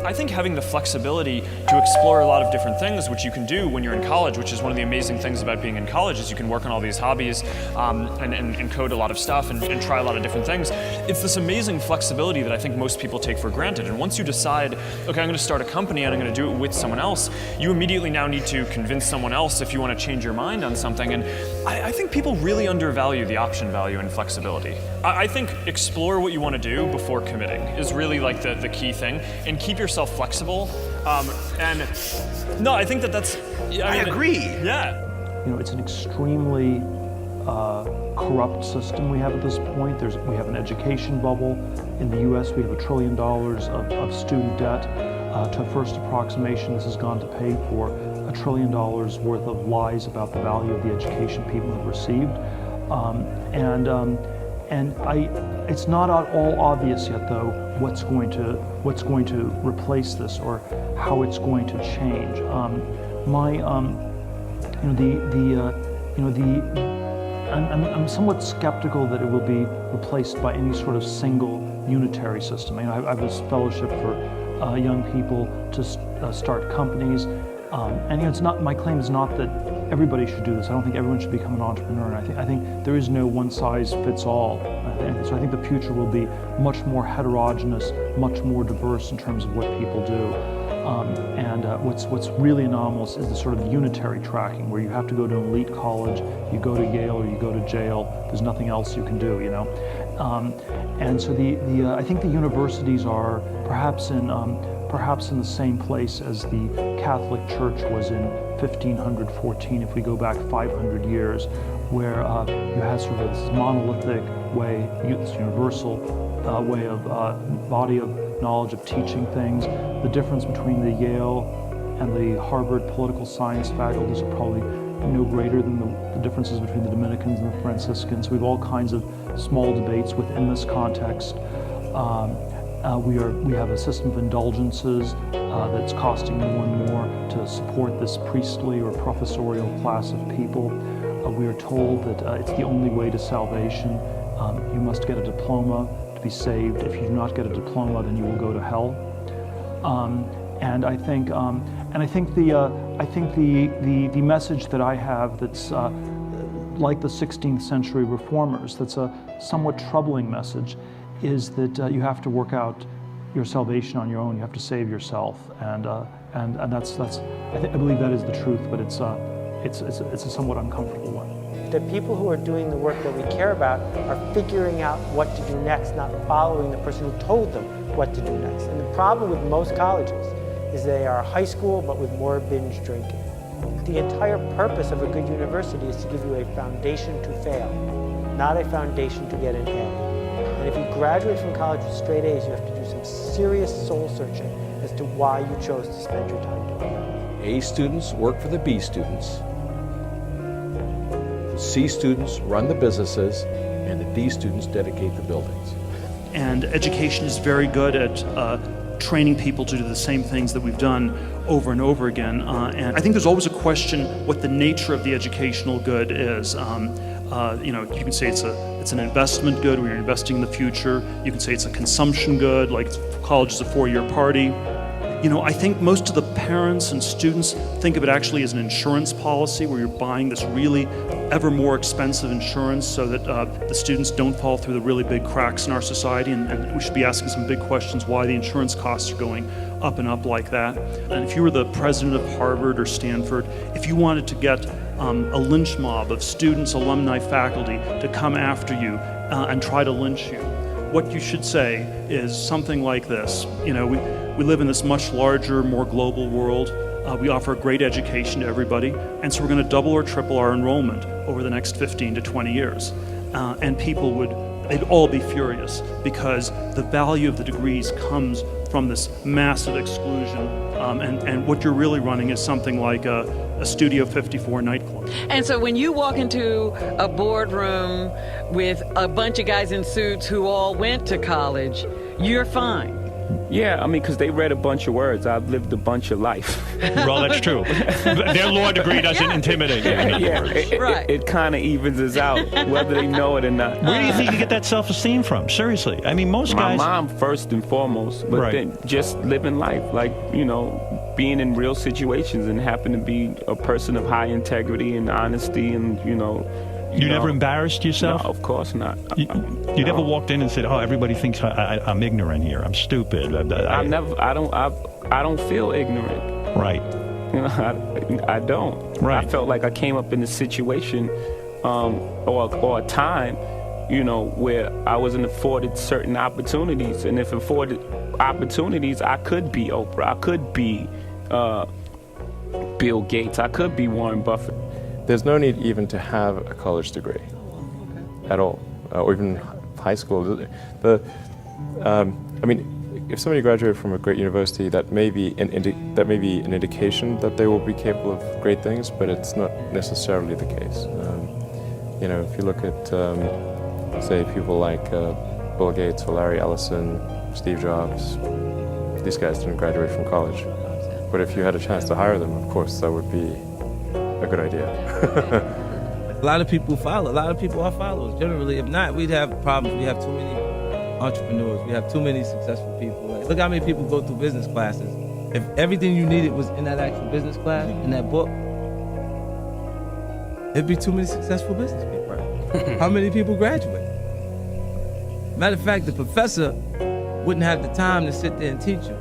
I think having the flexibility to explore a lot of different things, which you can do when you're in college, which is one of the amazing things about being in college, is you can work on all these hobbies and code a lot of stuff and try a lot of different things. It's this amazing flexibility that I think most people take for granted. And once you decide, okay, I'm going to start a company and I'm going to do it with someone else, you immediately now need to convince someone else if you want to change your mind on something. And I think people really undervalue the option value and flexibility. I think explore what you want to do before committing is really like the key thing, and keep yourself flexible. And no, I think that's. I agree. Yeah. You know, it's an extremely corrupt system we have at this point. We have an education bubble. In the U.S., we have $1 trillion of student debt. To a first approximation, this has gone to pay for $1 trillion worth of lies about the value of the education people have received. It's not at all obvious yet, though, what's going to replace this or how it's going to change. I'm somewhat skeptical that it will be replaced by any sort of single unitary system. I have this fellowship for young people to start companies, and it's not. My claim is not that everybody should do this. I don't think everyone should become an entrepreneur. I think there is no one size fits all. So I think the future will be much more heterogeneous, much more diverse in terms of what people do. What's really anomalous is the sort of unitary tracking, where you have to go to an elite college, you go to Yale or you go to jail. There's nothing else you can do, you know. And so I think the universities are perhaps in the same place as the Catholic Church was in 1514, if we go back 500 years, where you had sort of this monolithic way, this universal way of body of knowledge of teaching things. The difference between the Yale and the Harvard political science faculties are probably no greater than the differences between the Dominicans and the Franciscans. We have all kinds of small debates within this context. We have a system of indulgences that's costing more and more to support this priestly or professorial class of people. We are told that it's the only way to salvation. You must get a diploma to be saved. If you do not get a diploma, then you will go to hell. I think the message that I have that's like the 16th century reformers, that's a somewhat troubling message, is that you have to work out your salvation on your own. You have to save yourself, and that's I believe that is the truth, but it's a somewhat uncomfortable one. The people who are doing the work that we care about are figuring out what to do next, not following the person who told them what to do next. And the problem with most colleges is they are high school, but with more binge drinking. The entire purpose of a good university is to give you a foundation to fail, not a foundation to get an A. And if you graduate from college with straight A's, you have to do some serious soul searching as to why you chose to spend your time doing that. A students work for the B students, C students run the businesses, and the D students dedicate the buildings. And education is very good at training people to do the same things that we've done over and over again. And I think there's always a question what the nature of the educational good is. You can say it's an investment good, where you're investing in the future. You can say it's a consumption good, like college is a 4-year party. I think most of the parents and students think of it actually as an insurance policy, where you're buying this really ever more expensive insurance so that the students don't fall through the really big cracks in our society. And we should be asking some big questions why the insurance costs are going up and up like that. And if you were the president of Harvard or Stanford, if you wanted to get a lynch mob of students, alumni, faculty to come after you and try to lynch you, what you should say is something like this. We live in this much larger, more global world. We offer a great education to everybody, and so we're going to double or triple our enrollment over the next 15 to 20 years. And people they'd all be furious, because the value of the degrees comes from this massive exclusion, and what you're really running is something like a Studio 54 nightclub. And so when you walk into a boardroom with a bunch of guys in suits who all went to college, you're fine. Yeah, I mean, because they read a bunch of words. I've lived a bunch of life. Well, that's true. Their law degree doesn't intimidate you. It kind of evens us out, whether they know it or not. Where do you think you get that self-esteem from? Seriously. I mean, most guys... My mom, first and foremost, but then just living life, like, you know, being in real situations and happen to be a person of high integrity and honesty and, you know... You never embarrassed yourself? No, of course not. You never walked in and said, "Oh, everybody thinks I'm ignorant here. I'm stupid." I don't feel ignorant. Right. You know, I don't. Right. I felt like I came up in a situation, or a time, you know, where I wasn't afforded certain opportunities, and if afforded opportunities, I could be Oprah. I could be Bill Gates. I could be Warren Buffett. There's no need even to have a college degree at all, or even high school. I mean, if somebody graduated from a great university, that may be an indication that they will be capable of great things, but it's not necessarily the case. You know, if you look at, say, people like Bill Gates or Larry Ellison, Steve Jobs, these guys didn't graduate from college. But if you had a chance to hire them, of course, that would be a good idea. A lot of people follow. A lot of people are followers. Generally, if not, we'd have problems. We have too many entrepreneurs. We have too many successful people. Like, look how many people go through business classes. If everything you needed was in that actual business class, in that book, it'd be too many successful business people. Right? How many people graduate? Matter of fact, the professor wouldn't have the time to sit there and teach you.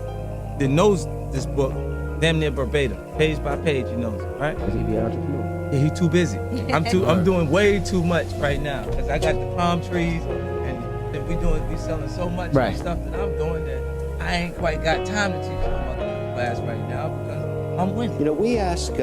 That knows this book damn near verbatim, page by page, he knows it, right? Is he the entrepreneur? Yeah, he's too busy. I'm doing way too much right now because I got the palm trees and we selling so much stuff that I'm doing that I ain't quite got time to teach them other class right now because I'm winning. You know, we ask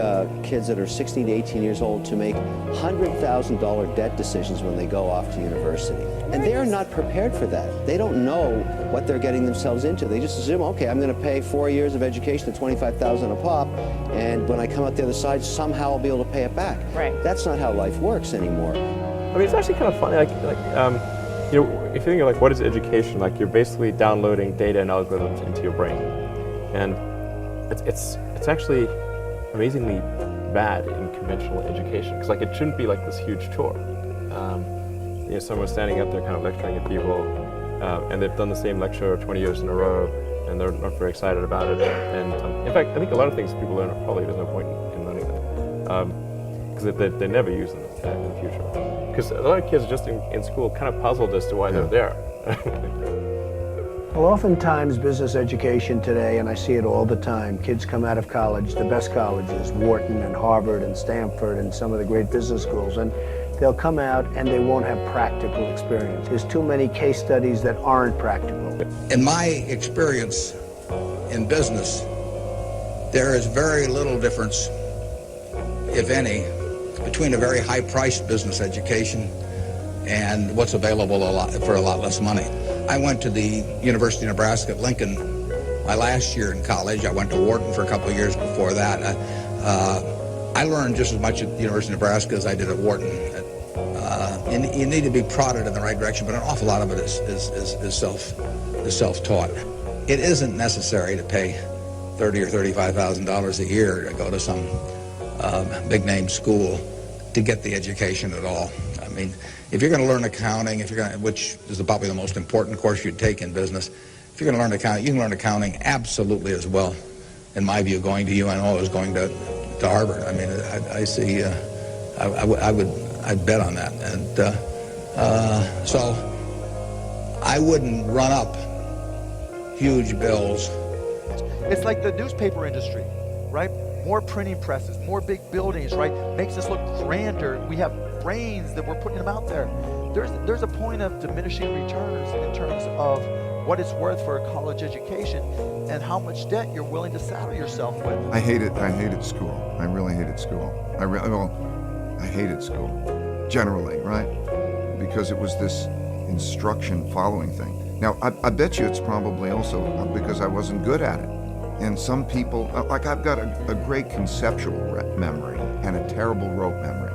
kids that are 16 to 18 years old to make $100,000 debt decisions when they go off to university. And they are not prepared for that. They don't know what they're getting themselves into. They just assume, okay, I'm going to pay 4 years of education at $25,000 a pop, and when I come out the other side, somehow I'll be able to pay it back. Right. That's not how life works anymore. I mean, it's actually kind of funny. You know, if you think of like what is education, like you're basically downloading data and algorithms into your brain, and it's actually amazingly bad in conventional education because like it shouldn't be like this huge chore. You know, someone's standing up there kind of lecturing at people, and they've done the same lecture 20 years in a row, and they're not very excited about it. And in fact, I think a lot of things people learn probably there's no point in learning them because they never use them in the future. Because a lot of kids just in school kind of puzzled as to why they're there. Well, oftentimes business education today, and I see it all the time, kids come out of college, the best colleges, Wharton and Harvard and Stanford and some of the great business schools, and they'll come out and they won't have practical experience. There's too many case studies that aren't practical. In my experience in business, there is very little difference, if any, between a very high-priced business education and what's available for a lot less money. I went to the University of Nebraska at Lincoln my last year in college. I went to Wharton for a couple of years before that. I learned just as much at the University of Nebraska as I did at Wharton. You need to be prodded in the right direction, but an awful lot of it is self-taught. It isn't necessary to pay $30,000 or $35,000 a year to go to some big-name school to get the education at all. I mean, if you're going to learn accounting, which is probably the most important course you'd take in business, if you're going to learn accounting, you can learn accounting absolutely as well, in my view, going to UNO as going to Harvard. I mean, I see, I'd bet on that. And so I wouldn't run up huge bills. It's like the newspaper industry, right? More printing presses, more big buildings, right? Makes us look grander. We have brains that we're putting them out there. There's a point of diminishing returns in terms of what it's worth for a college education and how much debt you're willing to saddle yourself with. I hated school. I really hated school. I hated school, generally, right? Because it was this instruction following thing. Now, I bet you it's probably also because I wasn't good at it. And some people, like I've got a great conceptual memory and a terrible rote memory.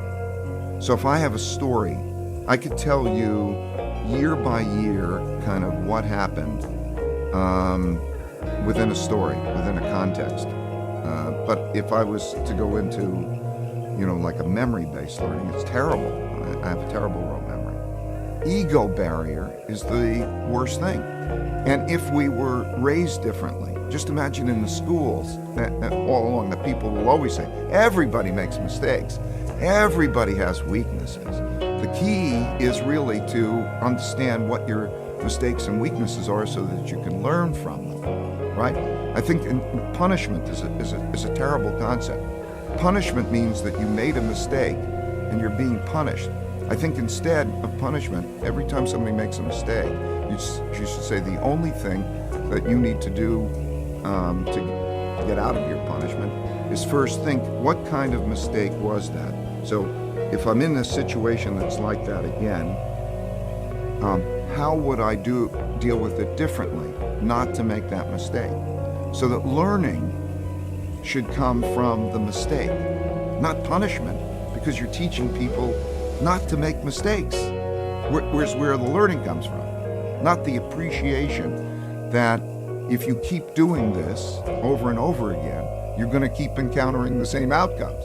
So if I have a story, I could tell you year by year kind of what happened within a story, within a context. But if I was to go into, like a memory-based learning, it's terrible. I have a terrible rote memory. Ego barrier is the worst thing. And if we were raised differently, just imagine in the schools, that all along, the people will always say, everybody makes mistakes. Everybody has weaknesses. The key is really to understand what your mistakes and weaknesses are so that you can learn from them, right? I think punishment is a terrible concept. Punishment means that you made a mistake and you're being punished. I think instead of punishment, every time somebody makes a mistake, you should say the only thing that you need to do to get out of your punishment is first think, what kind of mistake was that? So if I'm in a situation that's like that again, how would I deal with it differently, not to make that mistake? So that learning should come from the mistake, not punishment, because you're teaching people not to make mistakes. Where's where the learning comes from, not the appreciation that if you keep doing this over and over again, you're going to keep encountering the same outcomes.